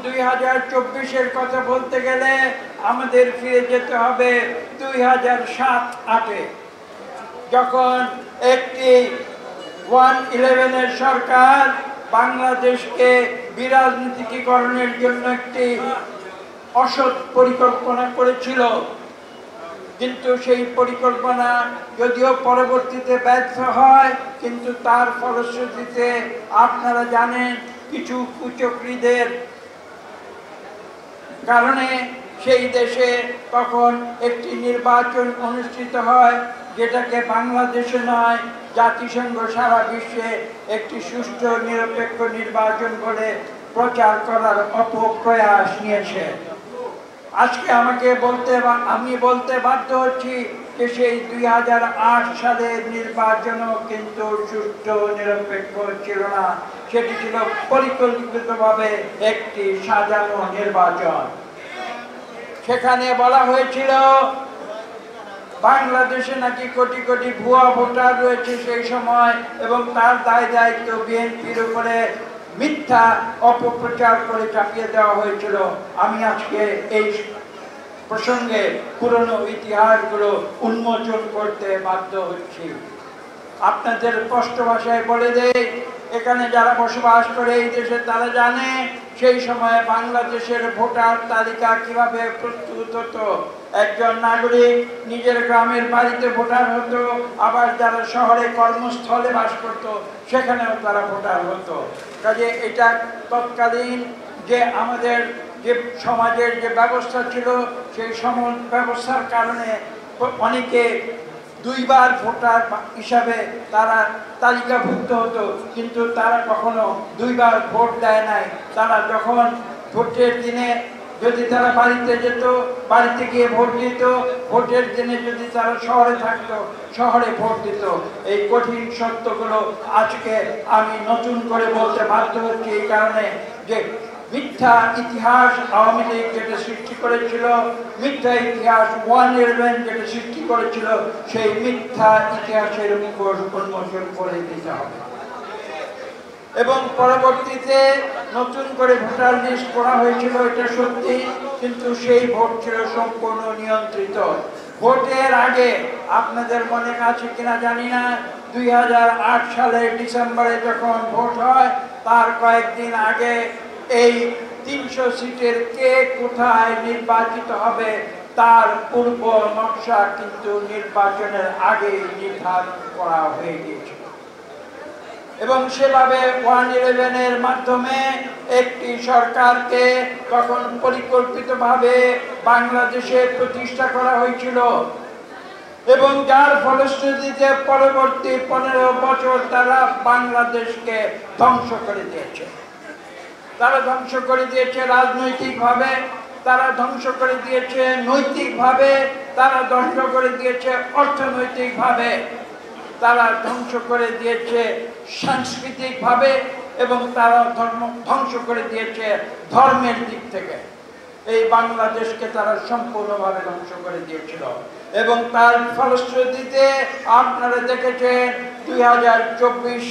2024-এর কথা বলতে গেলে আমাদের ফিরে যেতে হবে 2007-08-এ, যখন একটি 111-এর সরকার বাংলাদেশকে বিরাজনীতিকরণের জন্য একটি অসৎ পরিকল্পনা করেছিল। কিন্তু সেই পরিকল্পনা যদিও পরবর্তীতে ব্যর্থ হয়, কিন্তু তার ফলশ্রুতিতে আপনারা জানেন কিছু কুচক্রীদের কারণে সেই দেশে তখন একটি নির্বাচন অনুষ্ঠিত হয়, যেটাকে বাংলাদেশে নয় জাতিসংঘ সারা বিশ্বে একটি সুষ্ঠু নিরপেক্ষ নির্বাচন বলে প্রচার করার অপপ্রয়াস নিয়েছে। আজকে আমি বলতে বাধ্য হচ্ছি যে সেই 2008 সালের নির্বাচনও কিন্তু সুষ্ঠু নিরপেক্ষ ছিল না, সেটি ছিল পরিকল্পিতভাবে একটি সাজানো নির্বাচন। সেখানে বলা হয়েছিল বাংলাদেশে নাকি কোটি কোটি ভুয়া ভোটার রয়েছে সেই সময়, এবং তার দায় দায়িত্ব বিএনপির উপরে মিথ্যা অপপ্রচার করে চাপিয়ে দেওয়া হয়েছিল। আমি আজকে এই প্রসঙ্গে পুরনো ইতিহাসগুলো উন্মোচন করতে বাধ্য হচ্ছি। আপনাদের স্পষ্ট ভাষায় বলে দেই, এখানে যারা বসবাস করে এই দেশে তারা জানে সেই সময় বাংলাদেশের ভোটার তালিকা কিভাবে প্রস্তুত হতো। একজন নাগরিক নিজের গ্রামের বাড়িতে ভোটার হতো, আবার যারা শহরে কর্মস্থলে বাস করত সেখানেও তারা ভোটার হতো। কাজে এটা তৎকালীন যে আমাদের যে সমাজের যে ব্যবস্থা ছিল সেই ব্যবস্থার কারণে অনেকে দুইবার ভোটার হিসাবে তারা তালিকাভুক্ত হতো, কিন্তু তারা কখনো দুইবার ভোট দেয় নাই। তারা যখন ভোটের দিনে যদি তারা বাড়িতে যেত, বাড়িতে গিয়ে ভোট দিত, ভোটের দিনে যদি তারা শহরে থাকতো, শহরে ভোট দিত। এই কঠিন সত্যগুলো আজকে আমি নতুন করে বলতে বাধ্য হচ্ছি এই কারণে যে মিথ্যা ইতিহাস আওয়ামী লীগ যেটা সৃষ্টি করেছিল, মিথ্যা ইতিহাস 111 যেটা সৃষ্টি করেছিল, সেই মিথ্যা ইতিহাসের মুখোশ উন্মোচন করে দিতে হবে। এবং পরবর্তীতে নতুন করে ভোটার লিস্ট করা হয়েছিল, এটা সত্যি, কিন্তু সেই ভোট ছিল সম্পূর্ণ নিয়ন্ত্রিত। ভোটের আগে আপনাদের মনে আছে কিনা জানি না, 2008 সালের ডিসেম্বরে যখন ভোট হয় তার কয়েকদিন আগে এই 300 সিটের কে কোথায় নির্বাচিত হবে তার পূর্ব নকশা কিন্তু নির্বাচনের আগে নির্ধারণ করা হয়ে গিয়েছিল, এবং সেভাবে 111-এর মাধ্যমে একটি সরকারকে তখন পরিকল্পিতভাবে বাংলাদেশে প্রতিষ্ঠা করা হয়েছিল, এবং যার ফলশ্রুতিতে পরবর্তী 15 বছর তারা বাংলাদেশকে ধ্বংস করে দিয়েছে। তারা ধ্বংস করে দিয়েছে রাজনৈতিকভাবে, তারা ধ্বংস করে দিয়েছে নৈতিকভাবে, তারা ধ্বংস করে দিয়েছে অর্থনৈতিকভাবে, তারা ধ্বংস করে দিয়েছে সাংস্কৃতিকভাবে, এবং তারা ধ্বংস করে দিয়েছে ধর্মের দিক থেকে। এই বাংলাদেশকে তারা সম্পূর্ণভাবে ধ্বংস করে দিয়েছিল, এবং তার ফলশ্রুতিতে আপনারা দেখেছেন 2024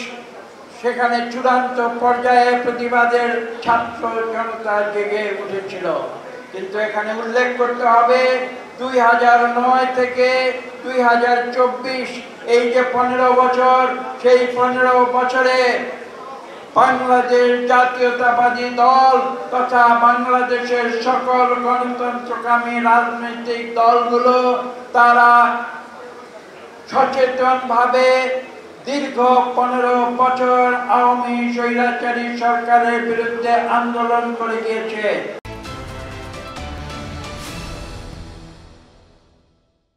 সেখানে চূড়ান্ত পর্যায়ে প্রতিবাদের ছাত্র জনতা জেগে উঠেছিল। কিন্তু এখানে উল্লেখ করতে হবে 2009 থেকে 2024 এই যে 15 বছর, সেই 15 বছরে বাংলাদেশ জাতীয়তাবাদী দল তথা বাংলাদেশের সকল গণতন্ত্রকামী রাজনৈতিক দলগুলো তারা সচেতনভাবে দীর্ঘ 15 বছর আওয়ামী স্বৈরাচারী সরকারের বিরুদ্ধে আন্দোলন করে গিয়েছে।